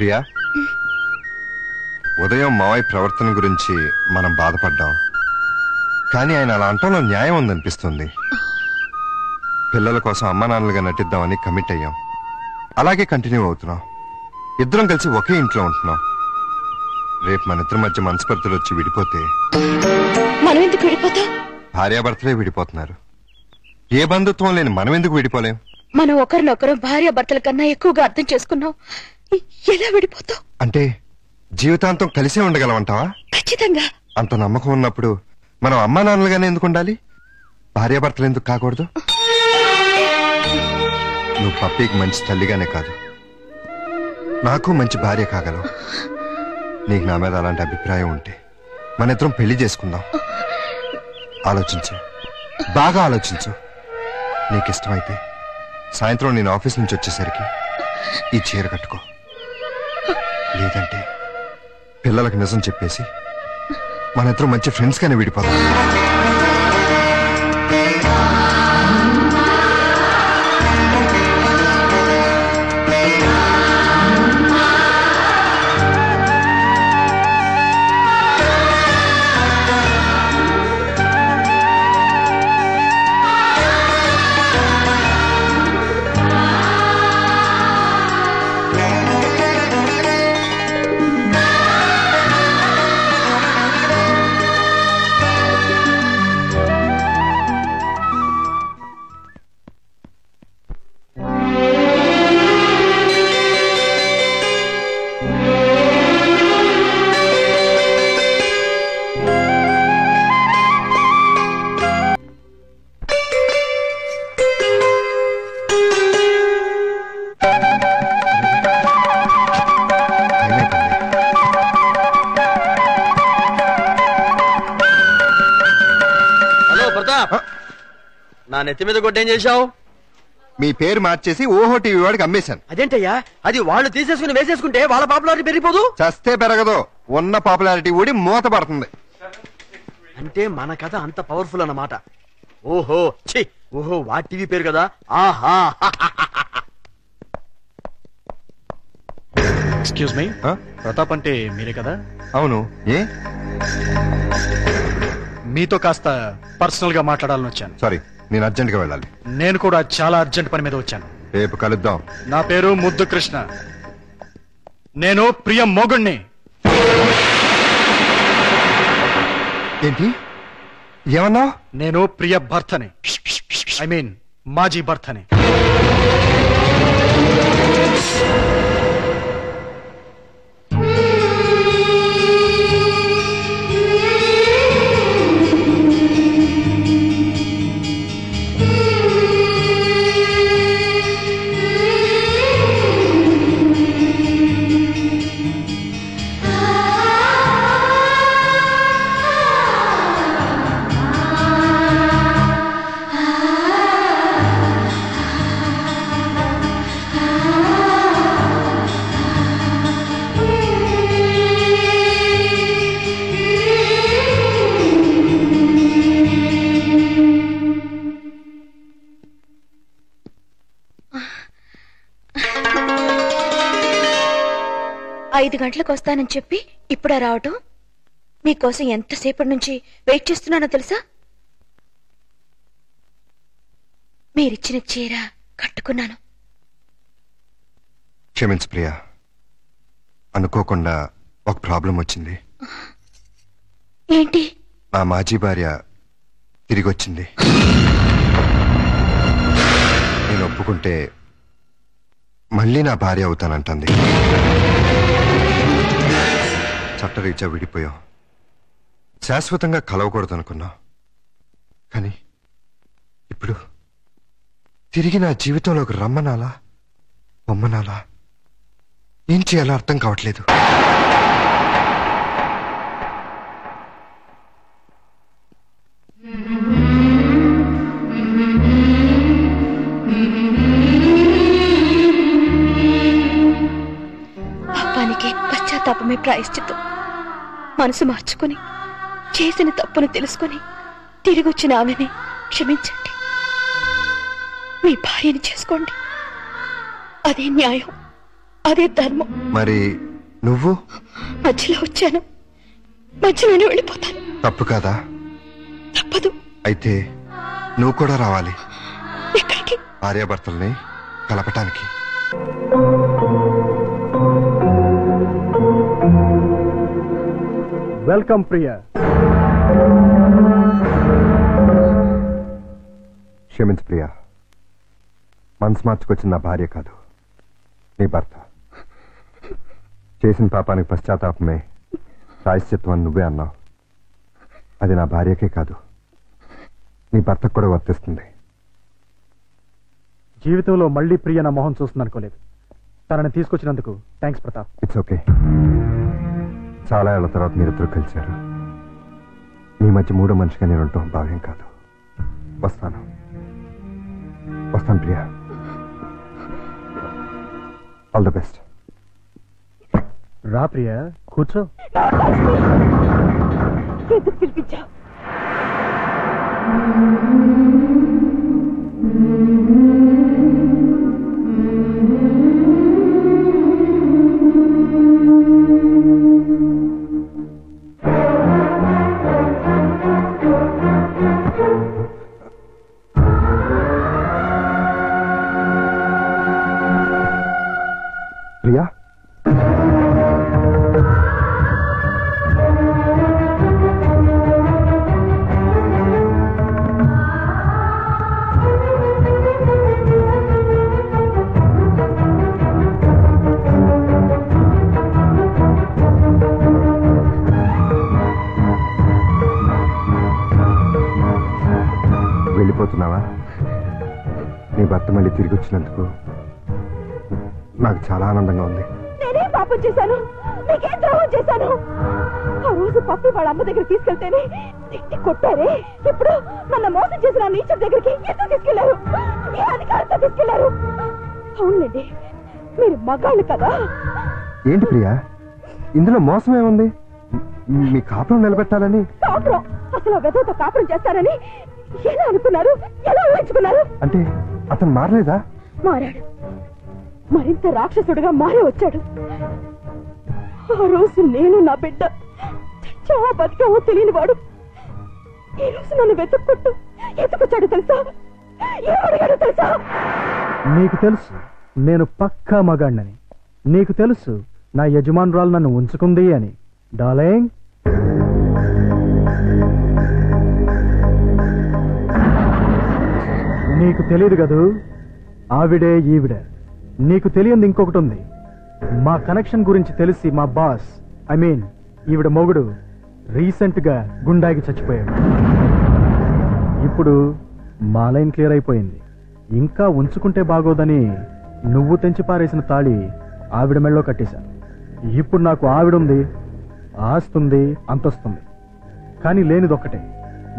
ప్రియా, ఉదయం మావయ్య ప్రవర్తన గురించి మనం బాధపడ్డాం, కానీ ఆయన అలా అంటంలో న్యాయం ఉందనిపిస్తుంది. పిల్లల కోసం అమ్మా నాన్నలుగా నటిద్దామని కమిట్ అయ్యాం. అలాగే కంటిన్యూ అవుతున్నాం. ఇద్దరం కలిసి ఒకే ఇంట్లో ఉంటున్నాం. రేపు మన ఇద్దరి మధ్య మనస్పర్ధలు వచ్చి విడిపోతే మనం ఎందుకు విడిపోతాం? భార్యాభర్తలే విడిపోతున్నారు. ఏ బంధుత్వం లేని మనం ఎందుకు విడిపోలేం? మనం ఒకరినొకరు భార్యాభర్తల కన్నా ఎక్కువగా అర్థం చేసుకున్నాం. ఎలా విడిపోతాం? అంటే జీవితాంతం కలిసే ఉండగలమంటావా? ఖచ్చితంగా. అంత నమ్మకం ఉన్నప్పుడు మనం అమ్మా నాన్నలుగానే ఎందుకు ఉండాలి? భార్యాభర్తలు ఎందుకు కాకూడదు? నువ్వు పప్పీకి మంచి తల్లిగానే కాదు, నాకు మంచి భార్య కాగలవు. నీకు నా మీద అలాంటి అభిప్రాయం ఉంటే మన ఇద్దరం పెళ్లి చేసుకుందాం. ఆలోచించు, బాగా ఆలోచించు. నీకు ఇష్టమైతే సాయంత్రం నేను ఆఫీస్ నుంచి వచ్చేసరికి ఈ చీర కట్టుకో. లేదంటే పిల్లలకు నిజం చెప్పేసి మన ఇద్దరం మంచి ఫ్రెండ్స్ గానే విడిపోదాం. నా నెత్తి మీద గొడ్డేం చేశావు? మీ పేరు మార్చేసి ఓహో టీవీ వాడికి అమ్మేశాను. అదేంటయ్యా, అది వాళ్ళు తీసేసుకుని వేసేసుకుంటే వాళ్ళ పాపులారిటీ పెరిగిపోదు? చస్తే పెరగదు, ఉన్న పాపులారిటీ ఊడి మూత పడుతుంది. అంటే మన కథ అంత పవర్ఫుల్ అన్నమాట. ఓహో ఛీ, ఓహో వా టీవీ పేరు కదా. ఆహా. ఎక్స్క్యూజ్ మీ, ప్రతాప్ అంటే మీరే కదా? అవును. ఏ? మీతో కాస్త పర్సనల్ గా మాట్లాడాలని వచ్చాను. సారీ, నేను అర్జెంట్ గా వెళ్ళాలి. నేను కూడా చాలా అర్జెంట్ పని మీద వచ్చాను. రేపు కలుద్దాం. నా పేరు ముద్దు కృష్ణ. నేను ప్రియ మొగుణ్ణి. ఏంటి ఏమన్నా? నేను ప్రియ భర్తని, ఐ మీన్ మాజీ భర్తని. ఐదు గంటలకు వస్తానని చెప్పి ఇప్పుడా రావటం? మీకోసం ఎంతసేపటి నుంచి వెయిట్ చేస్తున్నానో తెలుసా? మీరిచ్చిన చీర కట్టుకున్నాను. క్షమించు ప్రియా, అనుకోకుండా ఒక ప్రాబ్లం వచ్చింది. ఏంటి? నా మాజీ భార్య తిరిగి వచ్చింది. నేను ఒప్పుకుంటే మళ్ళీ నా భార్య అవుతానంటుంది. చట్టరీత్యా విడిపోయాం, శాశ్వతంగా కలవకూడదు అనుకున్నా. కానీ ఇప్పుడు తిరిగి నా జీవితంలోకి రమ్మనాలా బొమ్మనాలా ఏం చేయాలో అర్థం కావట్లేదు. పాపానికి పశ్చాత్తాపమే ప్రాయశ్చిత్తం. మనసు మార్చుకుని చేసిన తప్పును తెలుసుకుని తిరిగొచ్చిన ఆమెని క్షమించండి. మీ భార్యని చేసుకోండి. అదే న్యాయం, అదే ధర్మం. మరి నువ్వు? మధ్యలో వచ్చాను, మధ్యలోనే వెళ్ళిపోతాను. తప్పు కాదా? తప్పదు. అయితే నువ్వు కూడా రావాలి. ఎక్కడికి? భార్యాభర్తల్ని కలపటానికి. వెల్కమ్ ప్రియా. క్షమించు ప్రియా, మనసు మార్చుకొచ్చిన నా భార్య కాదు, నీ భర్త. చేసిన పాపానికి పశ్చాత్తాపమే ప్రాయశ్చిత్వం అని నువ్వే అన్నావు. అది నా భార్యకే కాదు, నీ భర్తకు కూడా వర్తిస్తుంది. జీవితంలో మళ్ళీ ప్రియ నా మొహం చూస్తుంది అనుకోలేదు. తనని తీసుకొచ్చినందుకు థ్యాంక్స్ ప్రతాప్. It's okay. చాలా ఏళ్ల తర్వాత మీరిద్దరు కలిశారు. మీ మధ్య మూడో మనిషిగా నేను ఉండటం భావ్యం కాదు. వస్తాను ప్రియా. All the best. రా ప్రియా, కూర్చో. ఎందుకు పిలిపించావు? ప్రియా, వెళ్ళిపోతున్నావా? నీ భర్త మళ్ళీ తిరిగి వచ్చినందుకు నాకు చాలా ఆనందంగా ఉంది. నేనేం పాపం చేశాను? నీకేం ద్రోహం చేశాను? ఆ రోజు పప్పి వాళ్ళ అమ్మ దగ్గర తీసుకెళ్తేనే తిట్టి కొట్టారే. ఇప్పుడు నన్ను మోసం చేసిన నీచర్ దగ్గరికి ఎందుకు తీసుకెళ్లారు? ఏ అధికారంతో తీసుకెళ్లారు? అవునండి, మీరు మగాళ్ళు కదా. ఏంటి ప్రియా, ఇందులో మోసం ఏముంది? మీ కాపురం నిలబెట్టాలని. కాపురం? అసలు వెదవతో కాపురం చేస్తారని ఎలా అనుకున్నారు? ఎలా ఊహించుకున్నారు? అంటే అతను మారలేదా? మారాడు, మరింత రాక్షసుడిగా మారి వచ్చాడు. ఆ రోజు నేను నా బిడ్డ చాలా బతికావో తెలియని వాడు ఈ రోజు నన్ను వెతుక్కుంటూ ఎత్తుకొచ్చాడు తెలుసా? ఏమడిగాడు తెలుసా? నీకు తెలుసు నేను పక్కా మగాణ్ణని. నీకు తెలుసు నా యజమానురాలు నన్ను ఉంచుకుంది అని. డార్లింగ్, నీకు తెలియదు కదూ, ఆవిడే ఈవిడ. నీకు తెలియంది ఇంకొకటి ఉంది. మా కనెక్షన్ గురించి తెలిసి మా బాస్, ఐ మీన్ ఈవిడ మొగుడు, రీసెంట్ గా గుండాకి చచ్చిపోయాడు. ఇప్పుడు మా లైన్ క్లియర్ అయిపోయింది. ఇంకా ఉంచుకుంటే బాగోదని నువ్వు తెంచి పారేసిన తాళి ఆవిడ మెళ్ళో కట్టేశాను. ఇప్పుడు నాకు ఆవిడుంది, ఆస్తుంది, అంతొస్తుంది. కానీ లేనిదొక్కటే,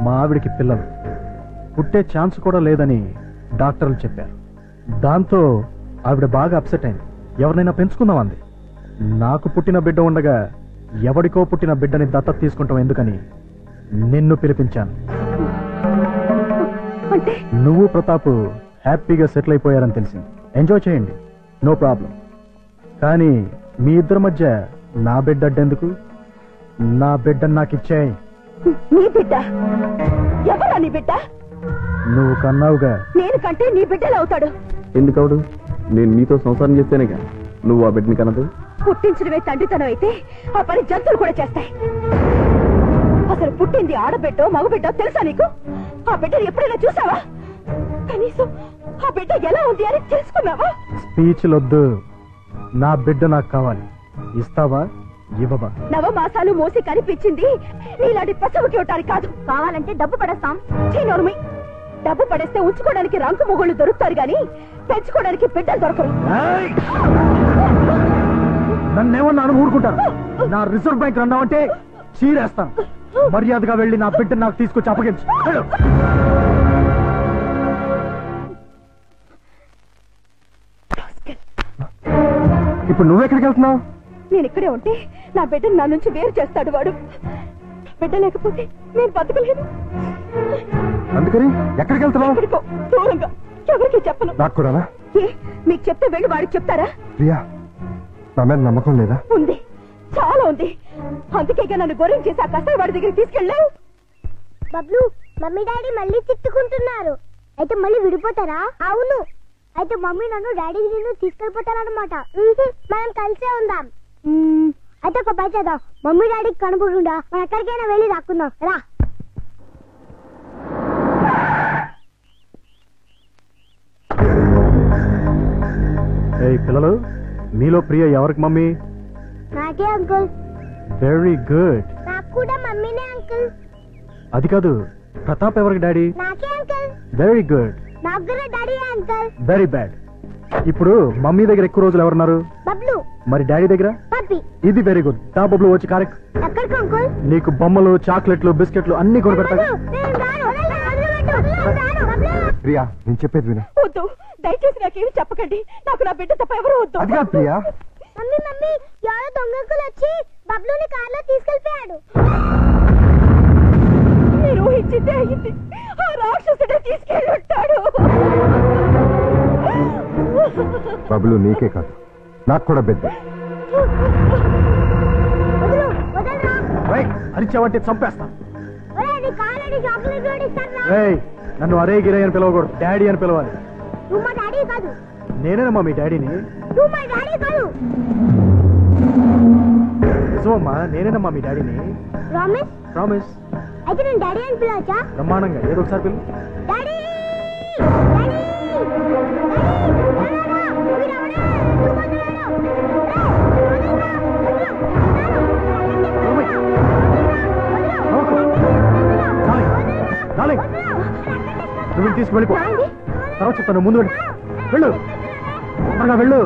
మా ఆవిడికి పిల్లలు పుట్టే ఛాన్స్ కూడా లేదని డాక్టర్లు చెప్పారు. దాంతో ఆవిడ బాగా అప్సెట్ అయింది. ఎవరినైనా పెంచుకుందాం అంది. నాకు పుట్టిన బిడ్డ ఉండగా ఎవడికో పుట్టిన బిడ్డని దత్తత తీసుకుంటాం ఎందుకని నిన్ను పిలిపించాను. నువ్వు ప్రతాప్ హ్యాపీగా సెటిల్ అయిపోయారని తెలిసింది. ఎంజాయ్ చేయండి, నో ప్రాబ్లం. కానీ మీ ఇద్దరి మధ్య నా బిడ్డ అడ్డెందుకు? నా బిడ్డను నాకు ఇచ్చేయి. నీ బిడ్డ? ఎవరా నీ బిడ్డ? నువ్వు కన్నావుగా. నేను కంటే నీ బిడ్డలు అవుతాడు. ఎందుకవుడు? నేను నీతో సంసారం చేస్తేనేగా నువ్వు ఆ బిడ్డని కనదు. పుట్టించడమే తండ్రితనం అయితే ఆ పని జంతువులు కూడా చేస్తాయి. అసలు పుట్టింది ఆడబిడ్డో మగబిడ్డో తెలుసా నీకు? ఆ బిడ్డను ఎప్పుడైనా చూసావా? కనీసం ఆ బిడ్డ ఎలా ఉంది అని తెలుసుకున్నావా? స్పీచ్లొద్దు. నా బిడ్డ నాకు కావాలి. ఇస్తావా ఇవ్వవా? నవమాసాలు మోసి కనిపించింది నీలాంటి పశువుకి ఇవ్వటానికి కాదు. కావాలంటే డబ్బు పడేస్తాం. చీనోరుమి, డబ్బు పడేస్తే ఉంచుకోవడానికి రంకు మొగుళ్ళు దొరుకుతారు గాని పెంచుకోవడానికి బిడ్డలు దొరకరు. నన్నేమన్నా ఊరుకుంటాను. నా రిజర్వ్ బ్యాంక్ అన్నావంటే చీరేస్తాను. మర్యాదగా వెళ్ళి నా బిడ్డ నాకు తీసుకొచ్చి అప్పగించు. ఇప్పుడు నువ్వెక్కడికి వెళ్తున్నావు? నేను ఇక్కడే ఉంటే నా బిడ్డను నా నుంచి వేరు చేస్తాడు వాడు. బిడ్డ లేకపోతే నేను బతకలేను. అందుకని ఎక్కడికి వెళ్తున్నావు? ఎక్కడికో దూరంగా, ఎవరికి చెప్పను. నాకు కూడానా? ఏ, మీకు చెప్తే వెళ్ళి వాడికి చెప్తారా? ప్రియా, నా మీద నమ్మకం లేదా? ఉంది, చాలా ఉంది. అందుకే నన్ను గొర్రెం చేసి ఆ కసాయి వాడి దగ్గరికి తీసుకెళ్ళావు. బబ్లు, మమ్మీ డాడీ మళ్ళీ తిట్టుకుంటున్నారు. అయితే మళ్ళీ విడిపోతారా? అవును. అయితే మమ్మీ నన్ను డాడీ నిన్ను తీసుకెళ్ళిపోతారన్నమాట. మనం కలిసే ఉందాం. అయితే ఒక పని చేద్దాం. మమ్మీ డాడీకి కనపడకుండా మనం ఎక్కడికైనా వెళ్ళి రాకుందాం. రా. ఏయ్ పిల్లలు, మీలో ప్రియ ఎవరికి మమ్మీ? నాకే అంకుల్. Very good. నాకు కూడా మమ్మీనే అంకుల్. అది కాదు, ప్రతాప్ ఎవరికి డాడీ? నాకే అంకుల్. Very good. నాకు కూడా డాడీ అంకుల్. Very bad. ఇప్పుడు మమ్మీ దగ్గర ఎక్కువ రోజులు ఎవరున్నారు? బబ్లు. మరి డాడీ దగ్గర? పప్పి. ఇది వెరీ గుడ్. దా బబ్లు, వచ్చి కారెక్. ఎక్కడికి అంకుల్? నీకు బొమ్మలు, చాక్లెట్లు, బిస్కెట్లు అన్ని కొనిపెడతా. ప్రియా, నేను చెప్పేది విను. వద్దు, దయచేసి నాకేమి చెప్పకండి. నాకు నా బిడ్డ తప్ప ఎవరు వద్దు. అది కాదు ప్రియా. మమ్మీ మమ్మీ, ఎవరో దొంగకులు వచ్చి బబ్లుని కార్లో తీసుకెళ్ళిపోయాడు. మీరు ఊహించిందే అయింది. ఆ రాక్షసుడే తీసుకెళ్ళి ఉంటాడు. బబ్లు నీకే కాదు, నాకు కూడా బిడ్డ. వదలు, వదలరా. అరిచావంటే చంపేస్తా. ఒరేయ్, నీ కార్లోని చాక్లెట్ కూడా ఇస్తారా? ఏయ్, నన్ను అరే గిరే అని పిలవకూడదు, డాడీ అని పిలవాలి. నువ్వు మా డాడీ కాదు. నేనేనమ్మా మీ డాడీని. నువ్వు మా డాడీ కాదు. నిజమమ్మా, నేనేనమ్మా మీ డాడీని. ప్రామిస్? ప్రామిస్. అయితే నేను డాడీ అని పిలవచ్చా? బ్రహ్మాండంగా, ఏదో ఒకసారి పిలు. డాడీ, డాడీ, నువ్వు తీసుకువెళ్ళిపో, తర్వాత చెప్తాను. ముందు వెళ్ళు, వెళ్ళు, త్వరగా వెళ్ళు.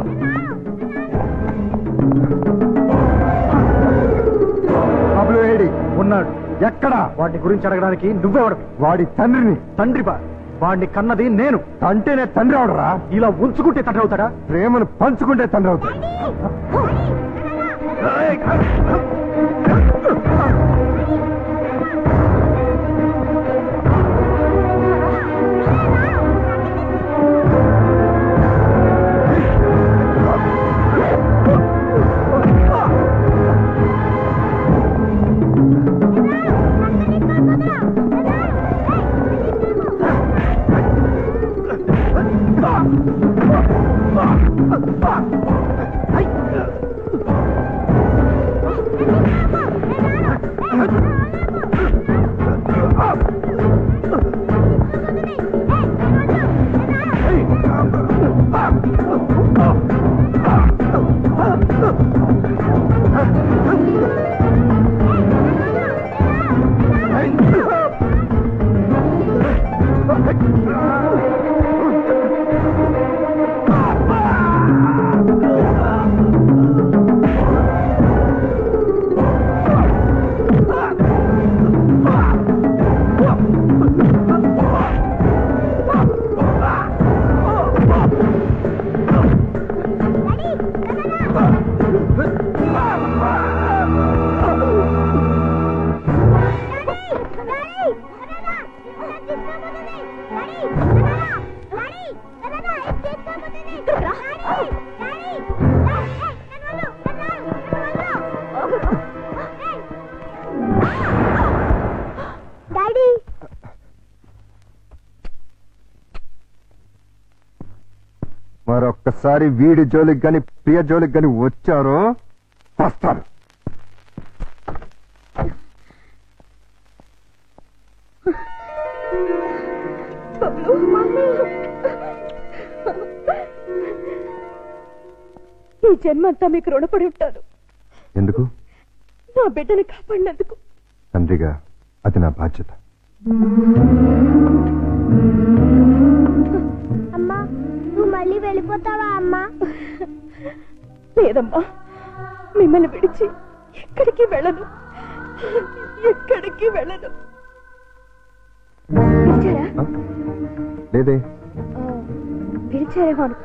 బబ్లు ఏడి ఉన్నాడు. ఎక్కడా? వాటి గురించి అడగడానికి నువ్వెవడు? వాడి తండ్రిని. తండ్రిపా? వాడిని కన్నది నేను. అంటేనే తండ్రి అవడరా? ఇలా ఉంచుకుంటే తండ్రి అవుతాడా? ప్రేమను పంచుకుంటే తండ్రి అవుతాడు. మరొక్కసారి వీడి జోలికి గాని ప్రియ జోలికి గాని వచ్చారో వస్తారు. ఈ జన్మంతా మీకు రుణపడి ఉంటాను. ఎందుకు? నా బిడ్డను కాపాడినందుకు. తండ్రిగా అది నా బాధ్యత. అమ్మా, నువ్వు మళ్ళీ వెళ్ళిపోతావా అమ్మా? లేదమ్మా, మిమ్మల్ని విడిచి ఎక్కడికి వెళ్ళను, ఎక్కడికి వెళ్ళను. పిలిచారా? లేదే. పిలిచారేమో అనుకో.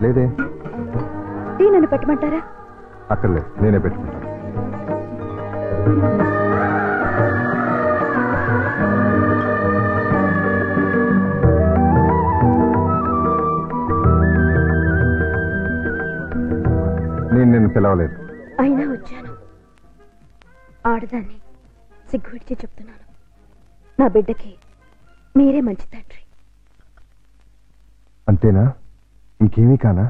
లేదే. టీ నన్ను పెట్టమంటారా? అక్కర్లేదు, నేనే పెట్టుకుంటాను. నేను నిన్ను పిలవలేదు. అయినా వచ్చాను. ఆడదాన్ని సిగ్గు విడిచి చెప్తున్నాను. నా బిడ్డకి మీరే మంచి తండ్రి. అంతేనా? ఇంకేమీ కానా?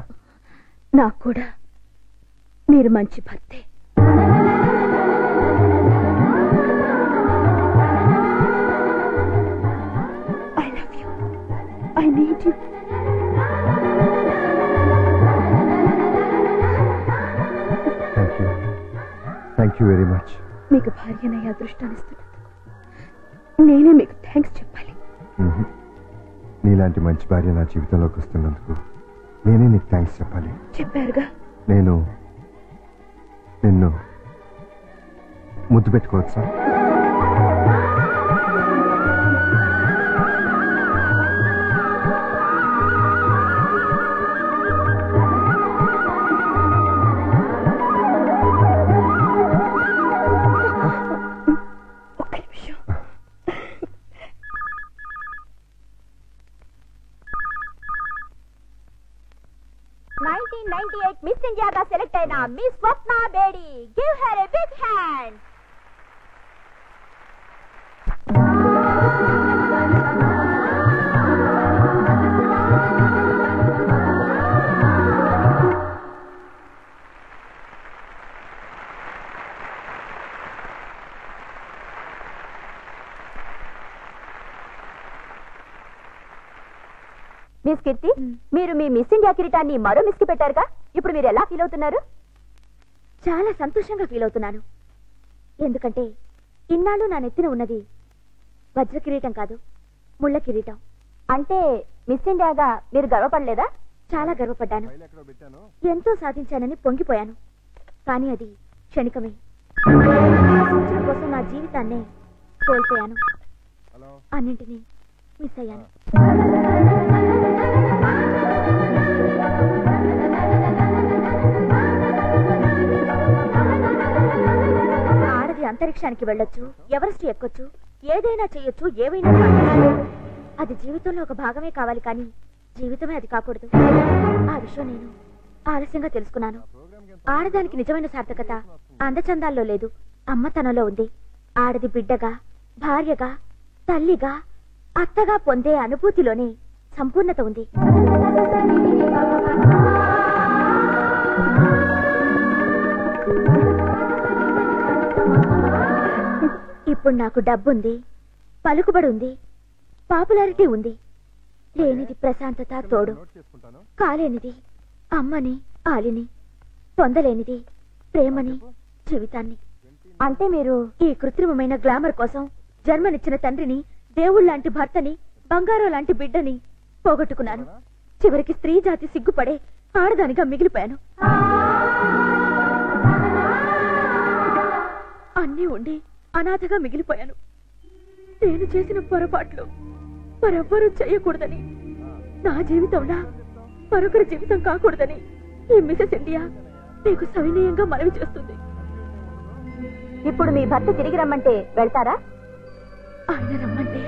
నాకు కూడా మీరు మంచి భర్తే. I love you. I need you. Thank you very much. మీకు భార్యనయ్యే అదృష్టాన్ని ఇస్తున్నందుకు నేనే మీకు థ్యాంక్స్ చెప్పాలి. నీలాంటి మంచి భార్య నా జీవితంలోకి వస్తున్నందుకు నేనే నీకు థ్యాంక్స్ చెప్పాలి. చెప్పారుగా. నేను నిన్ను ముద్దు పెట్టుకోవచ్చా? ఒక్క నిమిషం. మిస్ ఇండియాగా సెలెక్ట్ అయిన miss Swapna Bedi. Give her a big hand. Miss Keerthi, మీరు మీ మిస్ ఇండియా కిరీటాన్ని మరో మిస్ కి పెట్టారుగా. ఇప్పుడు మీరు ఎలా ఫీల్ అవుతున్నారు? చాలా సంతోషంగా ఫీల్ అవుతున్నాను. ఎందుకంటే ఇన్నాళ్ళు నా నెత్తిన ఉన్నది వజ్ర కిరీటం కాదు, ముళ్ళ కిరీటం. అంటే మిస్ ఇండియాగా మీరు గర్వపడలేదా? చాలా గర్వపడ్డాను. ఎంతో సాధించానని పొంగిపోయాను. కానీ అది క్షణికమే. ఆశించిన కోసం నా జీవితాన్నే కోల్పోయాను. అన్నింటినీ మిస్ అయ్యాను. ఆడది అంతరిక్షానికి వెళ్ళొచ్చు, ఎవరెస్ట్ ఎక్కొచ్చు, ఏదైనా చెయ్యొచ్చు, ఏవైనా సాధించవచ్చు. అది జీవితంలో ఒక భాగమే కావాలి, కానీ జీవితమే అది కాకూడదు. ఆ విషయం నేను ఆలస్యంగా తెలుసుకున్నాను. ఆడదానికి నిజమైన సార్థకత అందచందాల్లో లేదు, అమ్మతనంలో ఉంది. ఆడది బిడ్డగా, భార్యగా, తల్లిగా, అత్తగా పొందే అనుభూతిలోనే సంపూర్ణత ఉంది. ఇప్పుడు నాకు డబ్బుంది, పలుకుబడి ఉంది, పాపులారిటీ ఉంది. లేనిది ప్రశాంతత, తోడు. కాలేనిది అమ్మని, ఆలిని. పొందలేనిది ప్రేమని, జీవితాన్ని. అంటే మీరు ఈ కృత్రిమమైన గ్లామర్ కోసం జన్మనిచ్చిన తండ్రిని, దేవుళ్లాంటి భర్తని, బంగారం లాంటి బిడ్డని పోగొట్టుకున్నాను. చివరికి స్త్రీ జాతి సిగ్గుపడే ఆడదానిగా మిగిలిపోయాను. అన్నీ ఉండి అనాథగా మిగిలిపోయాను. నేను చేసిన పొరపాట్లు మరెవ్వరూ చేయకూడదని, నా జీవితంలా మరొకరి జీవితం కాకూడదని ఈ మిసెస్ ఇండియా మీకు సవినయంగా మనవి చేస్తుంది. ఇప్పుడు మీ భర్త తిరిగి రమ్మంటే వెళ్తారా? ఆయన రమ్మంటే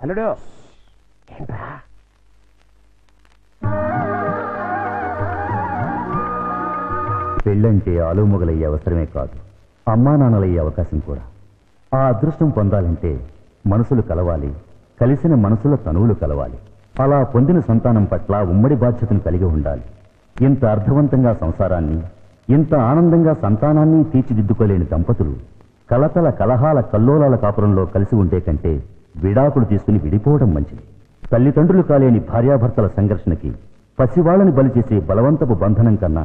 అల్లుడు పెళ్ళంటే ఆలుమొగలయ్యే అవసరమే కాదు, అమ్మా నాన్నలయ్యే అవకాశం కూడా. ఆ అదృష్టం పొందాలంటే మనసులు కలవాలి, కలిసిన మనసుల తనువులు కలవాలి. అలా పొందిన సంతానం పట్ల ఉమ్మడి బాధ్యతను కలిగి ఉండాలి. ఇంత అర్థవంతంగా సంసారాన్ని, ఇంత ఆనందంగా సంతానాన్ని తీర్చిదిద్దుకోలేని దంపతులు కలతల కలహాల కల్లోలాల కాపురంలో కలిసి ఉంటే కంటే విడాకులు తీసుకుని విడిపోవడం మంచిది. తల్లిదండ్రులు కాలేని భార్యాభర్తల సంఘర్షణకి పసివాళ్లని బలి చేసే బలవంతపు బంధనం కన్నా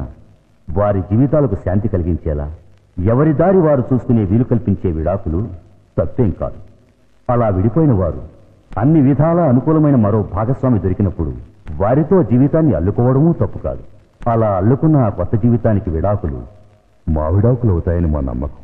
వారి జీవితాలకు శాంతి కలిగించేలా ఎవరి దారి వారు చూసుకునే వీలు కల్పించే విడాకులు తప్పేం కాదు. అలా విడిపోయిన వారు అన్ని విధాలా అనుకూలమైన మరో భాగస్వామి దొరికినప్పుడు వారితో జీవితాన్ని అల్లుకోవడమూ తప్పు కాదు. అలా అల్లుకున్న ఆ కొత్త జీవితానికి విడాకులు మా విడాకులు అవుతాయని మా నమ్మకం.